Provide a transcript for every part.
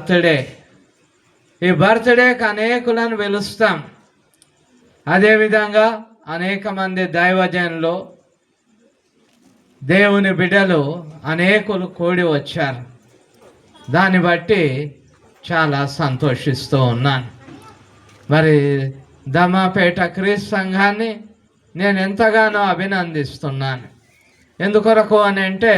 Birthday. ఈ బర్త్డేకి అనేకులను పిలుస్తాం. అదేవిధంగా అనేక మంది దైవజనులు, దేవుని బిడ్డలు అనేకులు కూడి వచ్చారు. దాన్ని బట్టి చాలా సంతోషిస్తూ ఉన్నాను. మరి దమాపేట క్రీస్తు సంఘాన్ని నేను ఎంతగానో అభినందిస్తున్నాను. ఎందుకొరకు అని అంటే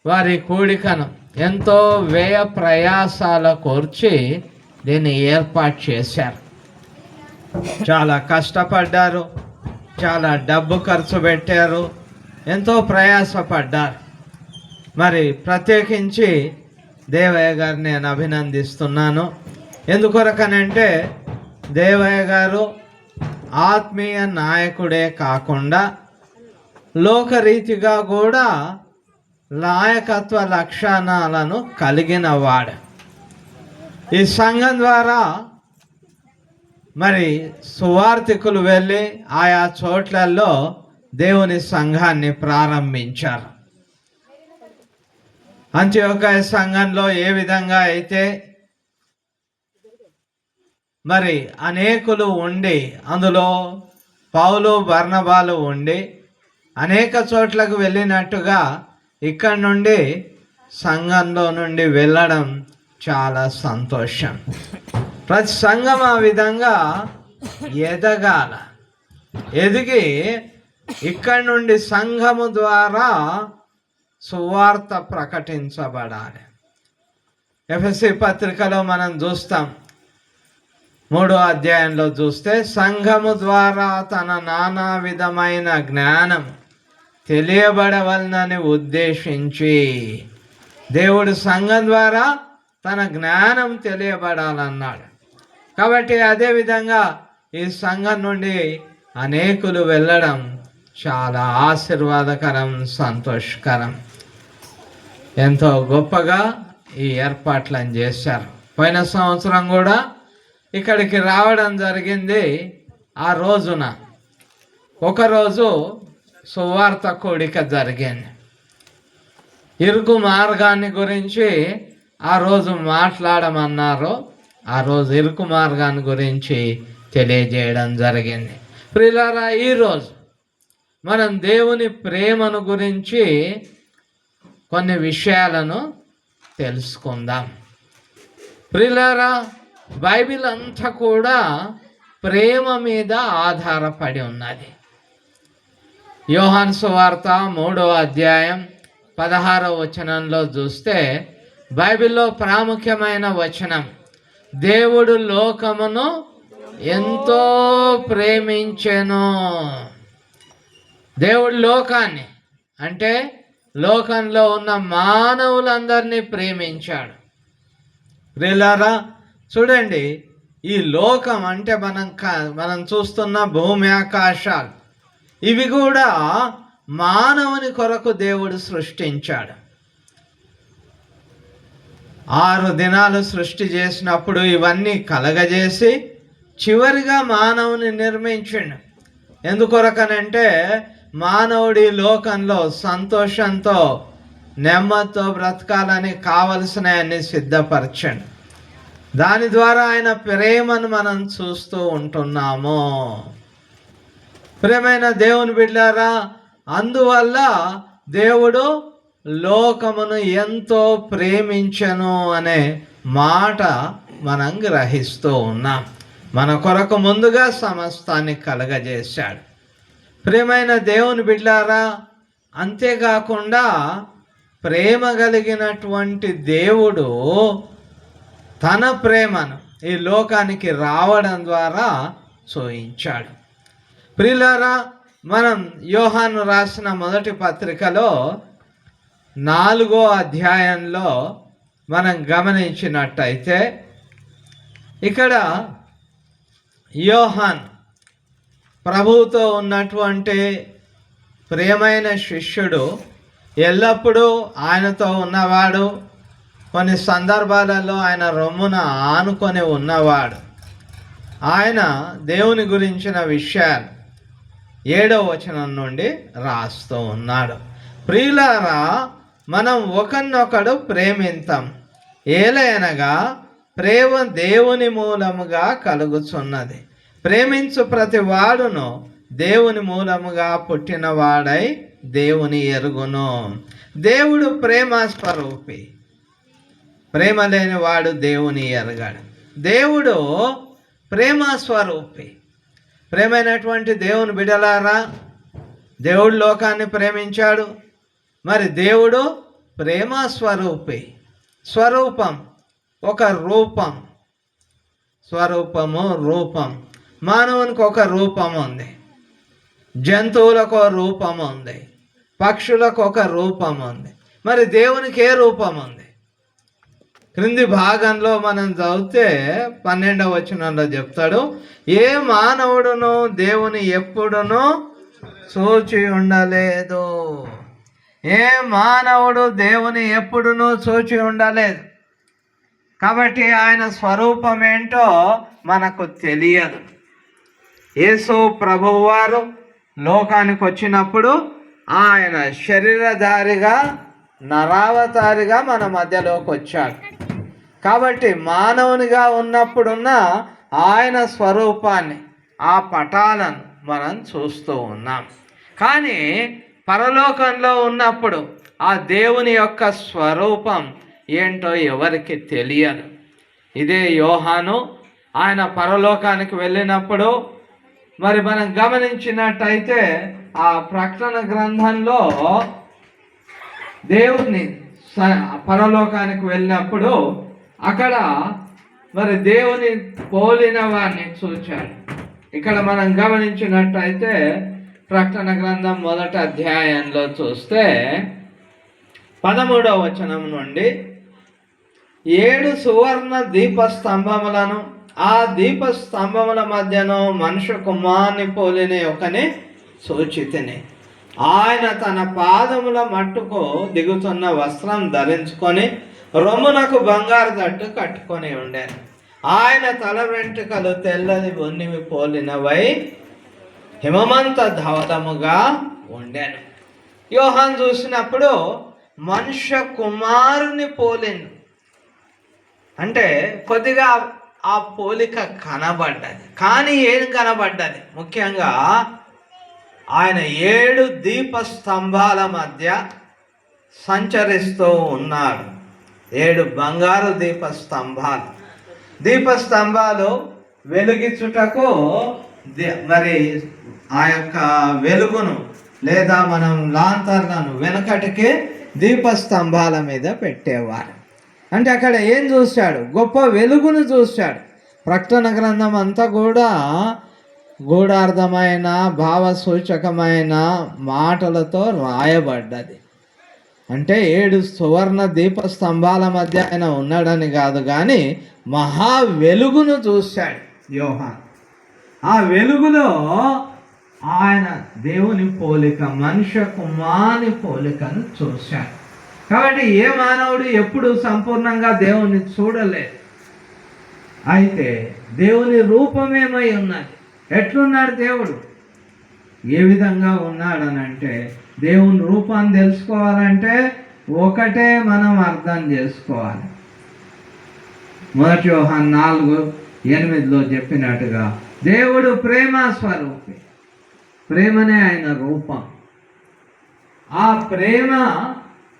వారి కూడికను ఎంతో వ్యయ ప్రయాసాల కోర్చి దీన్ని ఏర్పాటు చేశారు. చాలా కష్టపడ్డారు, చాలా డబ్బు ఖర్చు పెట్టారు, ఎంతో ప్రయాసపడ్డారు. మరి ప్రత్యేకించి దేవయ్య గారిని నేను అభినందిస్తున్నాను. ఎందుకొరకనంటే దేవయ్య గారు ఆత్మీయ నాయకుడే కాకుండా లోకరీతిగా కూడా నాయకత్వ లక్షణాలను కలిగిన వాడు. ఈ సంఘం ద్వారా మరి సువార్థికులు వెళ్ళి ఆయా చోట్లలో దేవుని సంఘాన్ని ప్రారంభించారు. అంత్యోకయ సంఘంలో ఏ విధంగా అయితే మరి అనేకులు ఉండి, అందులో పౌలు బర్నబాలు ఉండి అనేక చోట్లకు వెళ్ళినట్టుగా ఇక్కడి నుండి సంఘంలో నుండి వెళ్ళడం చాలా సంతోషం. ప్రతి సంఘం ఆ విధంగా ఎదగాల. ఎదిగి ఇక్కడి నుండి సంఘము ద్వారా సువార్త ప్రకటించబడాలి. ఎఫెసీ పత్రికలో మనం చూస్తాం, 3వ అధ్యాయంలో చూస్తే, సంఘము ద్వారా తన నానా విధమైన జ్ఞానం తెలియబడవలనని ఉద్దేశించి, దేవుడు సంఘం ద్వారా తన జ్ఞానం తెలియబడాలన్నాడు. కాబట్టి అదేవిధంగా ఈ సంఘం నుండి అనేకులు వెళ్ళడం చాలా ఆశీర్వాదకరం, సంతోషకరం. ఎంతో గొప్పగా ఈ ఏర్పాట్లను చేశారు. పోయిన సంవత్సరం కూడా ఇక్కడికి రావడం జరిగింది. ఆ రోజున ఒకరోజు సువార్త కూడిక జరిగింది. ఇరుకు మార్గాన్ని గురించి ఆ రోజు మాట్లాడమన్నారు. ఆ రోజు ఇరుకు మార్గాన్ని గురించి తెలియజేయడం జరిగింది. ప్రియులారా, ఈరోజు మనం దేవుని ప్రేమను గురించి కొన్ని విషయాలను తెలుసుకుందాం. ప్రియులారా, బైబిల్ అంతా కూడా ప్రేమ మీద ఆధారపడి ఉన్నది. యోహాను సువార్త 3వ అధ్యాయం 16వ వచనంలో చూస్తే బైబిల్లో ప్రాముఖ్యమైన వచనం, దేవుడు లోకమును ఎంతో ప్రేమించెను. దేవుడు లోకాన్ని అంటే లోకంలో ఉన్న మానవులందరినీ ప్రేమించాడు. ప్రియులారా, చూడండి, ఈ లోకం అంటే మనం చూస్తున్న భూమి ఆకాశాలు, ఇవి కూడా మానవుని కొరకు దేవుడు సృష్టించాడు. 6 దినాలు సృష్టి చేసినప్పుడు ఇవన్నీ కలగజేసి చివరిగా మానవుని నిర్మించిండు. ఎందుకొరకనంటే మానవుడి లోకంలో సంతోషంతో నెమ్మదితో బ్రతకాలని కావలసినవన్నీ సిద్ధపరచండి. దాని ద్వారా ఆయన ప్రేమను మనం చూస్తూ ఉంటున్నాము. ప్రేమైన దేవుని బిడ్డలారా, అందువల్ల దేవుడు లోకమును ఎంతో ప్రేమించెను అనే మాట మనం గ్రహిస్తూ ఉన్నాం. మన కొరకు ముందుగా సమస్తాన్ని కలగజేశాడు. ప్రేమైన దేవుని బిడ్డలారా, అంతేకాకుండా ప్రేమ కలిగినటువంటి దేవుడు తన ప్రేమను ఈ లోకానికి రావడం ద్వారా చూయించాడు. ప్రియులారా, మనం యోహాను రాసిన మొదటి పత్రికలో 4వ అధ్యాయంలో మనం గమనించినట్టయితే ఇక్కడ యోహాన్ ప్రభువుతో ఉన్నటువంటి ప్రియమైన శిష్యుడు, ఎల్లప్పుడూ ఆయనతో ఉన్నవాడు, కొన్ని సందర్భాలలో ఆయన రొమ్మున ఆనుకొని ఉన్నవాడు. ఆయన దేవుని గురించిన విషయాలు 7వ వచనం నుండి రాస్తూ ఉన్నాడు. ప్రియులారా, మనం ఒకరినొకడు ప్రేమింతాం, ఏలయనగా ప్రేమ దేవుని మూలముగా కలుగుచున్నది. ప్రేమించు ప్రతి వాడును దేవుని మూలముగా పుట్టినవాడై దేవుని ఎరుగును. దేవుడు ప్రేమ స్వరూపి. ప్రేమ లేని వాడు దేవుని ఎరగాడు. దేవుడు ప్రేమ స్వరూపి. ప్రేమైనటువంటి దేవుని బిడలారా, దేవుడు లోకాన్ని ప్రేమించాడు. మరి దేవుడు ప్రేమ స్వరూపి. స్వరూపం ఒక రూపం, స్వరూపము రూపం. మానవునికి ఒక రూపం ఉంది, జంతువులకు ఒక రూపం ఉంది, పక్షులకు ఒక రూపం ఉంది. మరి దేవునికి ఏ రూపం ఉంది? క్రింది భాగంలో మనం చదివితే 12వ వచనంలో చెప్తాడు, ఏ మానవుడును దేవుని ఎప్పుడునూ చూచి ఉండలేదు. ఏ మానవుడు దేవుని ఎప్పుడునూ చూచి ఉండలేదు. కాబట్టి ఆయన స్వరూపం ఏంటో మనకు తెలియదు. యేసు ప్రభువారు లోకానికి వచ్చినప్పుడు ఆయన శరీరధారిగా నరావతారిగా మన మధ్యలోకి వచ్చాడు. కాబట్టి మానవునిగా ఉన్నప్పుడున్న ఆయన స్వరూపాన్ని, ఆ పటాలను మనం చూస్తూ ఉన్నాం. కానీ పరలోకంలో ఉన్నప్పుడు ఆ దేవుని యొక్క స్వరూపం ఏంటో ఎవరికి తెలియదు. ఇదే యోహాను ఆయన పరలోకానికి వెళ్ళినప్పుడు మరి మనం గమనించినట్టయితే ఆ ప్రకటన గ్రంథంలో దేవుని పరలోకానికి వెళ్ళినప్పుడు అక్కడ మరి దేవుని పోలిన వారిని చూచాడు. ఇక్కడ మనం గమనించినట్టయితే ప్రకటన గ్రంథం 1వ అధ్యాయంలో చూస్తే 13వ వచనం నుండి 7 సువర్ణ దీపస్తంభములను, ఆ దీపస్తంభముల మధ్యను మనుష్య కుమారుని పోలిన ఒకని చూచితిని. ఆయన తన పాదముల మట్టుకు దిగుతున్న వస్త్రం ధరించుకొని రొమ్మునకు బంగారు తట్టు కట్టుకొని ఉండేను. ఆయన తల వెంట్రుకలు తెల్లని ఉన్నివి పోలినవై హిమమంత ధవలముగా ఉండెను. యోహాను చూసినప్పుడు మనుష్య కుమారుని పోలిను అంటే కొద్దిగా ఆ పోలిక కనబడ్డది. కానీ ఏం కనబడ్డది? ముఖ్యంగా ఆయన 7 దీపస్తంభాల మధ్య సంచరిస్తూ ఉన్నాడు. 7 బంగారు దీపస్తంభాలు. దీపస్తంభాలు వెలిగించుటకు మరి ఆ యొక్క వెలుగును లేదా మనం లాంతర్లను వెనకటికి దీపస్తంభాల మీద పెట్టేవారు. అంటే అక్కడ ఏం చూశాడు? గొప్ప వెలుగును చూశాడు. ప్రకటన గ్రంథం అంతా కూడా గూఢార్థమైన భావసూచకమైన మాటలతో రాయబడ్డది. అంటే 7 సువర్ణ దీపస్తంభాల మధ్య ఆయన ఉన్నాడని కాదు, కానీ మహా వెలుగును చూశాడు యోహాను. ఆ వెలుగులో ఆయన దేవుని పోలిక, మనుష్య కుమారుని పోలికను చూశాడు. కాబట్టి ఏ మానవుడు ఎప్పుడు సంపూర్ణంగా దేవుని చూడలేదు. అయితే దేవుని రూపమేమై ఉన్నది? ఎట్లున్నాడు దేవుడు? ఏ విధంగా ఉన్నాడనంటే, దేవుని రూపాన్ని తెలుసుకోవాలంటే ఒకటే మనం అర్థం చేసుకోవాలి. 1 యోహాను 4:8 చెప్పినట్టుగా దేవుడు ప్రేమ స్వరూపి. ప్రేమనే ఆయన రూపం. ఆ ప్రేమ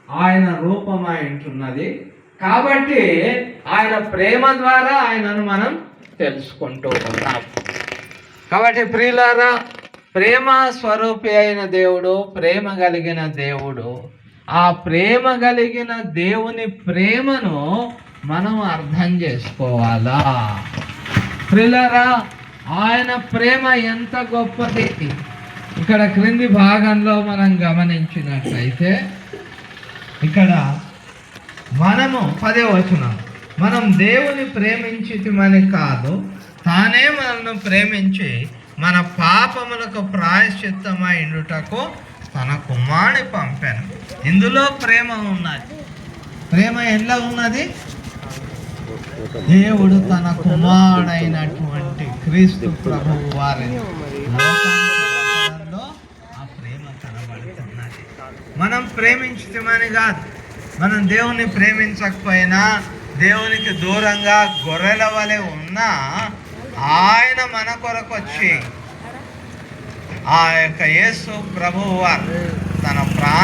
ఆయన రూపమై ఉంటున్నది. కాబట్టి ఆయన ప్రేమ ద్వారా ఆయనను మనం తెలుసుకుంటూ ఉన్నాం. కాబట్టి ప్రియులారా, ప్రేమ స్వరూపి అయిన దేవుడు, ప్రేమ కలిగిన దేవుడు. ఆ ప్రేమ కలిగిన దేవుని ప్రేమను మనం అర్థం చేసుకోవాలా? ప్రియులారా, ఆయన ప్రేమ ఎంత గొప్పది! ఇక్కడ క్రింది భాగంలో మనం గమనించినట్లయితే ఇక్కడ మనము 10వ వచనం, మనం దేవుని ప్రేమించితిమని కాదు, తానే మనల్ని ప్రేమించి మన పాపములకు ప్రాయశ్చిత్తమై ఉండుటకు తన కుమారుని పంపాను. ఇందులో ప్రేమ ఉన్నది. ప్రేమ ఎలా ఉన్నది? దేవుడు తన కుమారుడైనటువంటి క్రీస్తు ప్రభువు వారిని లోకంలో ఆ ప్రేమ కనబడుతున్నది. మనం ప్రేమించితమని కాదు, మనం దేవుని ప్రేమించకపోయినా దేవునికి దూరంగా గొర్రెల వలె ఉన్నా ఆయన మన కొరకు వచ్చి ఆ యొక్క యేసు ప్రభువు వారు తన ప్రాణం